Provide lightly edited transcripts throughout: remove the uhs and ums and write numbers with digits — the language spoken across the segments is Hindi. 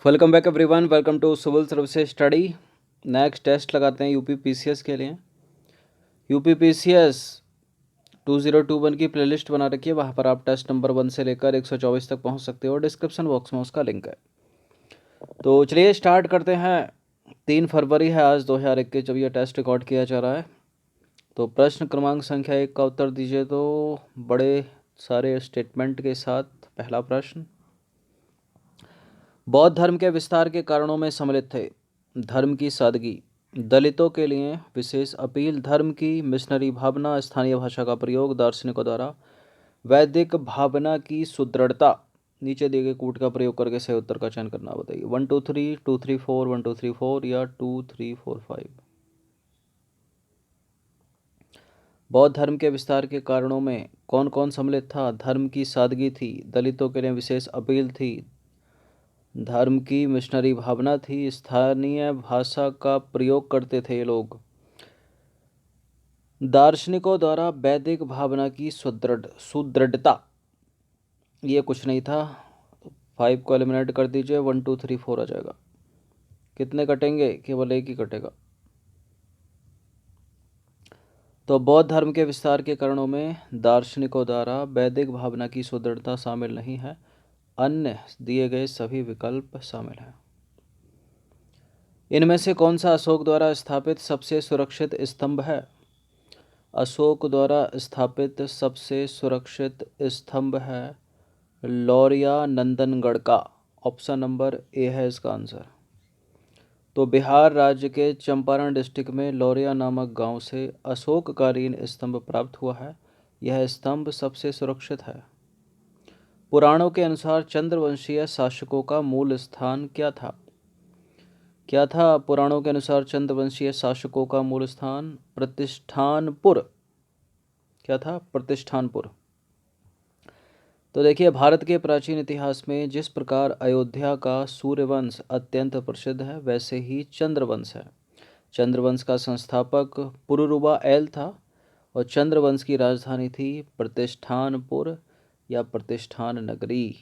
Welcome back everyone, welcome to civil services study. Next test लगाते हैं यूपी पीसीएस के लिए। यूपी पीसीएस 2021 की प्लेलिस्ट बना रखी है, वहाँ पर आप टेस्ट नंबर 1 से लेकर 124 तक पहुँच सकते हो। डिस्क्रिप्शन बॉक्स में उसका लिंक है। तो चलिए स्टार्ट करते हैं। 3 फरवरी है आज 2021 जब यह टेस्ट रिकॉर्ड किया जा रहा है। तो प्रश्न क्रमांक संख्या 1 का उत्तर दीजिए तो बड़े सारे स्टेटमेंट के साथ। पहला प्रश्न, बौद्ध धर्म के विस्तार के कारणों में सम्मिलित थे धर्म की सादगी, दलितों के लिए विशेष अपील, धर्म की मिशनरी भावना, स्थानीय भाषा का प्रयोग, दार्शनिकों द्वारा वैदिक भावना की सुदृढ़ता। नीचे दिए गए कूट का प्रयोग करके सही उत्तर का चयन करना। बताइए 1 2 3 2 3 4 1 2 3 4 या 2 3 4 5। बौद्ध धर्म के विस्तार के कारणों में कौन कौन सम्मिलित था? धर्म की सादगी थी, दलितों के लिए विशेष अपील थी, धर्म की मिशनरी भावना थी, स्थानीय भाषा का प्रयोग करते थे ये लोग, दार्शनिकों द्वारा वैदिक भावना की सुदृढ़ता। ये कुछ नहीं था। 5 को एलिमिनेट कर दीजिए, 1 2 3 4 आ जाएगा। कितने कटेंगे? केवल एक ही कटेगा। तो बौद्ध धर्म के विस्तार के कारणों में दार्शनिकों द्वारा वैदिक भावना की सुदृढ़ता शामिल नहीं है, अन्य दिए गए सभी विकल्प शामिल हैं। इनमें से कौन सा अशोक द्वारा स्थापित सबसे सुरक्षित स्तंभ है? अशोक द्वारा स्थापित सबसे सुरक्षित स्तंभ है लौरिया नंदनगढ़ का। ऑप्शन नंबर ए है इसका आंसर। तो बिहार राज्य के चंपारण डिस्ट्रिक्ट में लौरिया नामक गांव से अशोककालीन स्तंभ प्राप्त हुआ है। यह स्तंभ सबसे सुरक्षित है। पुराणों के अनुसार चंद्रवंशीय शासकों का मूल स्थान क्या था? क्या था पुराणों के अनुसार चंद्रवंशीय शासकों का मूल स्थान? प्रतिष्ठानपुर। क्या था? प्रतिष्ठानपुर। तो देखिए, भारत के प्राचीन इतिहास में जिस प्रकार अयोध्या का सूर्यवंश अत्यंत प्रसिद्ध है, वैसे ही चंद्रवंश है। चंद्रवंश का संस्थापक पुरुरुवा एल था और चंद्रवंश की राजधानी थी प्रतिष्ठानपुर या प्रतिष्ठान नगरी।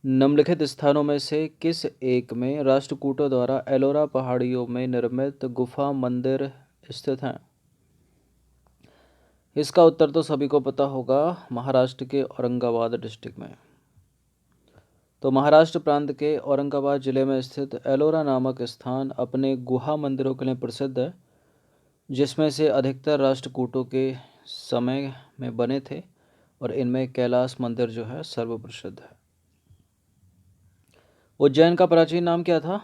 निम्नलिखित स्थानों में से किस एक में राष्ट्रकूटों द्वारा एलोरा पहाड़ियों में निर्मित गुफा मंदिर स्थित हैं? इसका उत्तर तो सभी को पता होगा, महाराष्ट्र के औरंगाबाद डिस्ट्रिक्ट में। तो महाराष्ट्र प्रांत के औरंगाबाद जिले में स्थित एलोरा नामक स्थान अपने गुहा मंदिरों के लिए प्रसिद्ध है, जिसमें से अधिकतर राष्ट्रकूटों के समय में बने थे और इनमें कैलाश मंदिर जो है सर्वप्रसिद्ध है। उज्जैन का प्राचीन नाम क्या था?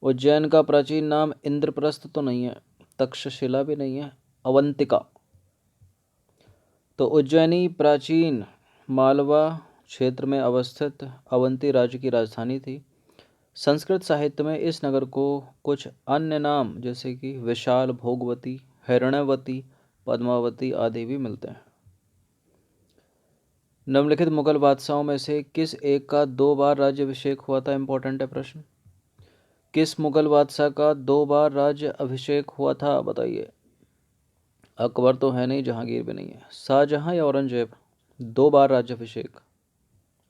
उज्जैन का प्राचीन नाम इंद्रप्रस्थ तो नहीं है, तक्षशिला भी नहीं है, अवंतिका। तो उज्जैनी प्राचीन मालवा क्षेत्र में अवस्थित अवंती राज्य की राजधानी थी। संस्कृत साहित्य में इस नगर को कुछ अन्य नाम जैसे कि विशाल, भोगवती, हिरण्यवती, पद्मावती आदि भी मिलते हैं। निम्नलिखित मुगल बादशाहों में से किस एक का 2 बार राज्याभिषेक हुआ था? इंपॉर्टेंट है प्रश्न। किस मुगल बादशाह का 2 बार राज्य अभिषेक हुआ था? बताइए। अकबर तो है नहीं, जहांगीर भी नहीं है। शाहजहां या औरंगजेब? 2 बार राज्याभिषेक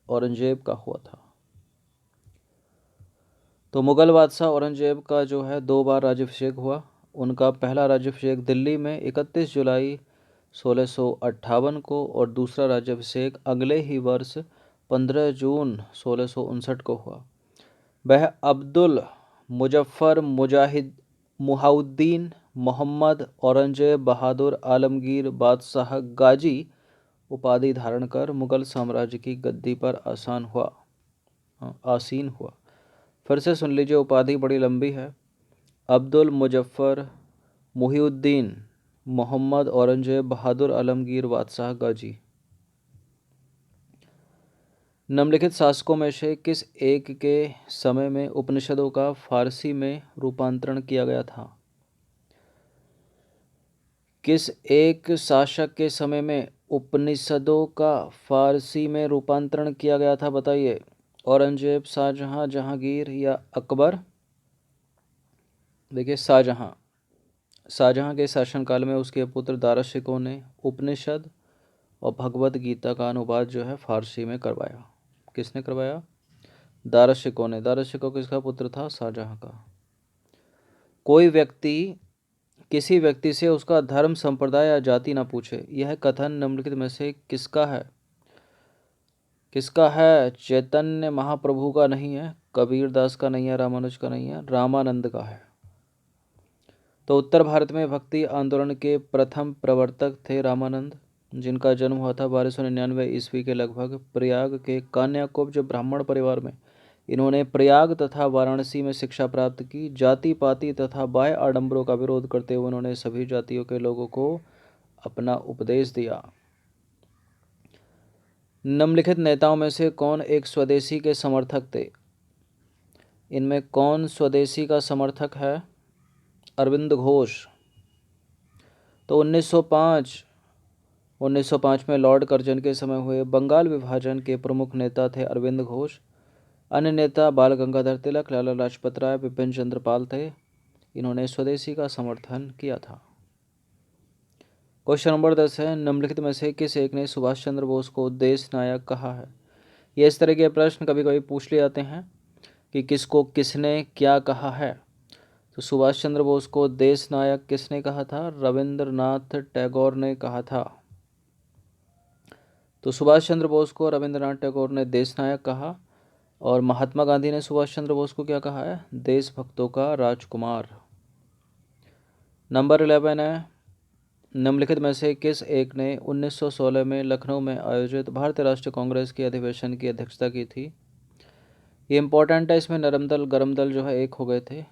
औरंगजेब का हुआ था। तो मुगल बादशाह औरंगजेब का जो है 2 बार राज्याभिषेक हुआ। उनका पहला राज्याभिषेक दिल्ली में 31 जुलाई 1658 को और दूसरा राज्याभिषेक अगले ही वर्ष 15 जून 1659 को हुआ। वह अब्दुल मुजफ्फर मुहाउद्दीन मोहम्मद औरंगजेब बहादुर आलमगीर बादशाह गाजी उपाधि धारण कर मुगल साम्राज्य की गद्दी पर आसीन हुआ। फिर से सुन लीजिए, उपाधि बड़ी लंबी है। अब्दुल मुजफ्फर मुहिउद्दीन मोहम्मद औरंगजेब बहादुर आलमगीर बादशाह गाजी। निम्नलिखित शासकों में से किस एक के समय में उपनिषदों का फारसी में रूपांतरण किया गया था? किस एक शासक के समय में उपनिषदों का फारसी में रूपांतरण किया गया था? बताइए। औरंगजेब, शाहजहां, जहांगीर या अकबर? देखिए, शाहजहां के शासनकाल में उसके पुत्र दाराशिकों ने उपनिषद और भगवत गीता का अनुवाद जो है फारसी में करवाया। किसने करवाया? दाराशिकों ने। दाराशिकों किसका पुत्र था? शाहजहां का। कोई व्यक्ति किसी व्यक्ति से उसका धर्म, संप्रदाय या जाति ना पूछे, यह कथन निम्नलिखित में से किसका है? किसका है? चैतन्य महाप्रभु का नहीं है, कबीर दास का नहीं है, रामानुज का नहीं है, रामानंद का है। तो उत्तर भारत में भक्ति आंदोलन के प्रथम प्रवर्तक थे रामानंद, जिनका जन्म हुआ था 1299 ईस्वी के लगभग प्रयाग के कान्याकुब्ज ब्राह्मण परिवार में। इन्होंने प्रयाग तथा वाराणसी में शिक्षा प्राप्त की। जाति पाति तथा बाह्य आडंबरों का विरोध करते हुए उन्होंने सभी जातियों के लोगों को अपना उपदेश दिया। निम्नलिखित नेताओं में से कौन एक स्वदेशी के समर्थक थे? इनमें कौन स्वदेशी का समर्थक है? अरविंद घोष। तो 1905 में लॉर्ड कर्जन के समय हुए बंगाल विभाजन के प्रमुख नेता थे अरविंद घोष। अन्य नेता बाल गंगाधर तिलक, लाला लाजपत राय, विपिन चंद्र पाल थे। इन्होंने स्वदेशी का समर्थन किया था। क्वेश्चन नंबर 10 है, निम्नलिखित में से किस एक ने सुभाष चंद्र बोस को देश नायक कहा है? ये इस तरह के प्रश्न कभी कभी पूछ लिए जाते हैं कि किसको किसने क्या कहा है। तो सुभाष चंद्र बोस को देश नायक किसने कहा था? रविंद्रनाथ टैगोर ने कहा था। तो सुभाष चंद्र बोस को रविंद्रनाथ टैगोर ने देश नायक कहा। और महात्मा गांधी ने सुभाष चंद्र बोस को क्या कहा है? देशभक्तों का राजकुमार। नंबर 11 है, निम्नलिखित में से किस एक ने 1916 में लखनऊ में आयोजित भारतीय राष्ट्रीय कांग्रेस के अधिवेशन की अध्यक्षता की थी? ये इंपॉर्टेंट है, इसमें नरम दल गरम दल जो है एक हो गए थे।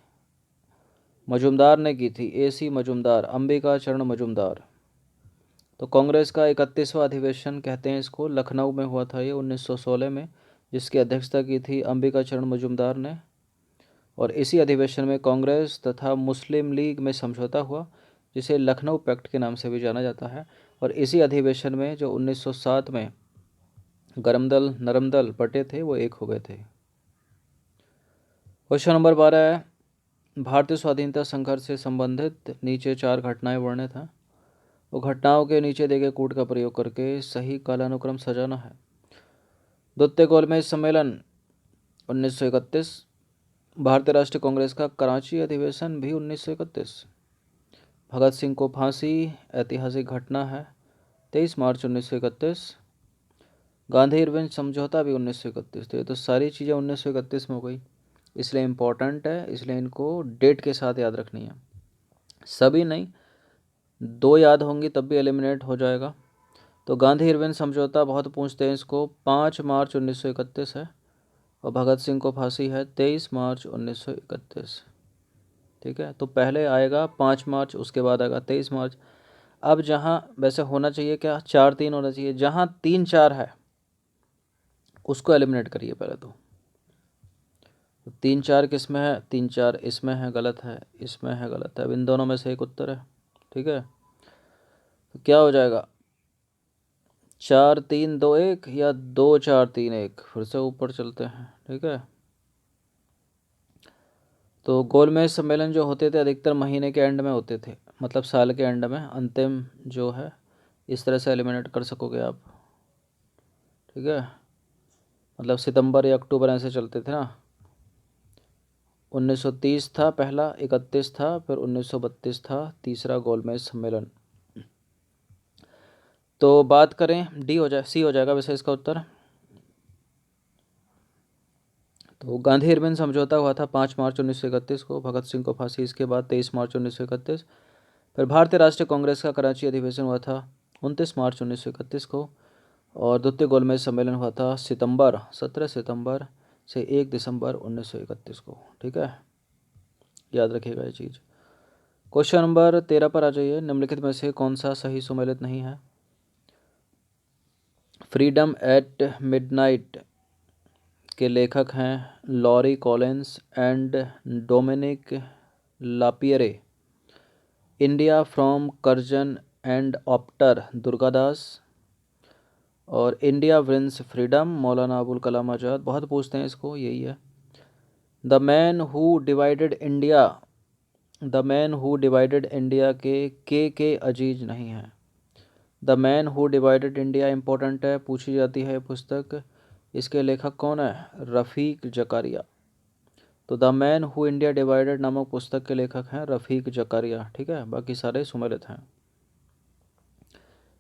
मजुमदार ने की थी, AC मजुमदार, अंबिका चरण मजुमदार। तो कांग्रेस का 31वां अधिवेशन कहते हैं इसको, लखनऊ में हुआ था ये 1916 में, जिसकी अध्यक्षता की थी अंबिका चरण मजुमदार ने। और इसी अधिवेशन में कांग्रेस तथा मुस्लिम लीग में समझौता हुआ, जिसे लखनऊ पैक्ट के नाम से भी जाना जाता है। और इसी अधिवेशन में जो 1907 में गरम दल नरम दल बटे थे वो एक हो गए थे। क्वेश्चन नंबर 12 है, भारतीय स्वाधीनता संघर्ष से संबंधित नीचे 4 घटनाएं वर्णित हैं। वो घटनाओं के नीचे दिए गए कूट का प्रयोग करके सही कालानुक्रम सजाना है। द्वितीय गोलमेज सम्मेलन 1931, भारतीय राष्ट्रीय कांग्रेस का कराची अधिवेशन भी 1931, भगत सिंह को फांसी ऐतिहासिक घटना है 23 मार्च 1931, गांधी इरविन समझौता भी 1931। तो ये तो सारी चीज़ें 1931 में हो गई, इसलिए इम्पोर्टेंट है, इसलिए इनको डेट के साथ याद रखनी है। सभी नहीं, 2 याद होंगी तब भी एलिमिनेट हो जाएगा। तो गांधी इरविन समझौता बहुत पूछते हैं इसको, 5 मार्च 1931 है। और भगत सिंह को फांसी है 23 मार्च 1931। ठीक है, तो पहले आएगा 5 मार्च, उसके बाद आएगा 23 मार्च। अब जहाँ वैसे होना चाहिए क्या 4-3 होना चाहिए, जहाँ 3-4 है उसको एलिमिनेट करिए पहले। तो 3-4 किस में है? 3-4 इसमें है, गलत है, इसमें है, गलत है। अब इन दोनों में से एक उत्तर है। ठीक है, तो क्या हो जाएगा? 4-3-2-1 या 2-4-3-1? फिर से ऊपर चलते हैं। ठीक है, तो गोलमेज सम्मेलन जो होते थे अधिकतर महीने के एंड में होते थे, मतलब साल के एंड में, अंतिम जो है, इस तरह से एलिमिनेट कर सकोगे आप। ठीक है, मतलब सितंबर या अक्टूबर ऐसे चलते थे ना। 1930 था पहला, 31 था, फिर 1932 था तीसरा गोलमेज सम्मेलन। तो बात करें, सी हो जाएगा वैसे इसका उत्तर। तो गांधी इरविन समझौता हुआ था 5 मार्च 1931 को, भगत सिंह को फांसी इसके बाद 23 मार्च 1931। फिर भारतीय राष्ट्रीय कांग्रेस का कराची अधिवेशन हुआ था 29 मार्च 1931 को। और द्वितीय गोलमेज सम्मेलन हुआ था 17 सितंबर से 1 दिसंबर 1931 को। ठीक है, याद रखिएगा ये चीज़। क्वेश्चन नंबर 13 पर आ जाइए, निम्नलिखित में से कौन सा सही सुमेलित नहीं है? फ्रीडम एट मिडनाइट के लेखक हैं Larry Collins and Dominique Lapierre. India from Curzon and after Durgadas. और इंडिया विंस फ्रीडम मौलाना अबुल कलाम आज़ाद। बहुत पूछते हैं इसको, यही है। The man who divided India, the man who divided India के अजीज नहीं है। The man who divided India important है, पूछी जाती है पुस्तक। इसके लेखक कौन है? रफ़ीक जकारिया। तो the man who India divided नामक पुस्तक के लेखक हैं रफ़ीक जकारिया। ठीक है, बाकी सारे सुमेलित हैं।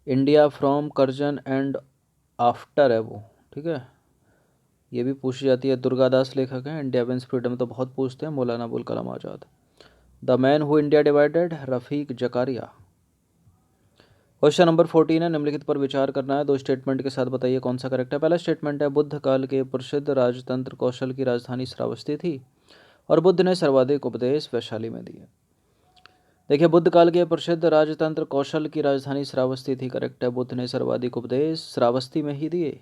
India from Karjan and after है वो। ठीक है, ये भी पूछी जाती है। दुर्गादास लेखक हैं। इंडिया विंस फ्रीडम तो बहुत पूछते हैं, Maulana Abul Kalam Azad. The man who India divided, Rafiq Zakaria. Question number 14 है, निम्नलिखित पर विचार करना है। दो स्टेटमेंट के साथ बताइए कौन सा करेक्ट है। पहला स्टेटमेंट है, बुद्ध काल के प्रसिद्ध राजतंत्र कौशल की राजधानी श्रावस्ती थी और बुद्ध ने सर्वाधिक उपदेश वैशाली में दिए। देखिए, बुद्ध काल के प्रसिद्ध राजतंत्र कौशल की राजधानी श्रावस्ती थी। करेक्ट है, बुद्ध ने सर्वाधिक उपदेश श्रावस्ती में ही दिए,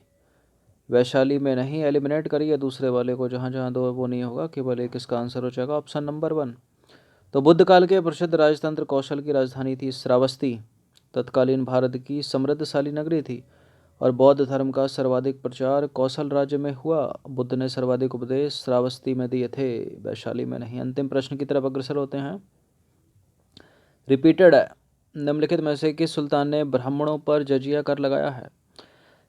वैशाली में नहीं। एलिमिनेट करिए दूसरे वाले को, जहाँ जहाँ दो वो नहीं होगा, केवल एक इसका आंसर हो जाएगा ऑप्शन नंबर 1। तो बुद्ध काल के प्रसिद्ध राजतंत्र कौशल की राजधानी थी श्रावस्ती। तत्कालीन भारत की समृद्धशाली नगरी थी और बौद्ध धर्म का सर्वाधिक प्रचार कौशल राज्य में हुआ। बुद्ध ने सर्वाधिक उपदेश श्रावस्ती में दिए थे, वैशाली में नहीं। अंतिम प्रश्न की तरफ अग्रसर होते हैं। रिपीटेड है, निम्नलिखित में से किस सुल्तान ने ब्राह्मणों पर जजिया कर लगाया है?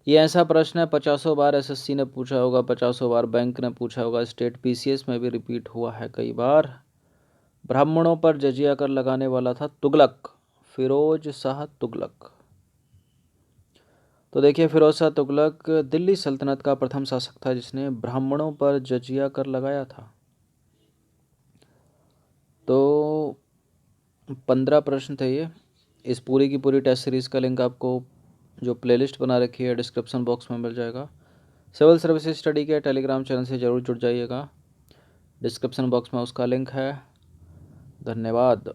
ये ऐसा प्रश्न है 50 बार एसएससी ने पूछा होगा, 50 बार बैंक ने पूछा होगा, स्टेट पीसीएस में भी रिपीट हुआ है कई बार। ब्राह्मणों पर जजिया कर लगाने वाला था तुगलक, फिरोज शाह तुगलक। तो देखिए, फिरोज शाह तुगलक दिल्ली सल्तनत का प्रथम शासक था जिसने ब्राह्मणों पर जजिया कर लगाया था। तो 15 प्रश्न थे ये। इस पूरी की पूरी टेस्ट सीरीज़ का लिंक आपको जो प्लेलिस्ट बना रखी है डिस्क्रिप्शन बॉक्स में मिल जाएगा। सिविल सर्विसेज स्टडी के टेलीग्राम चैनल से ज़रूर जुड़ जाइएगा, डिस्क्रिप्शन बॉक्स में उसका लिंक है। धन्यवाद।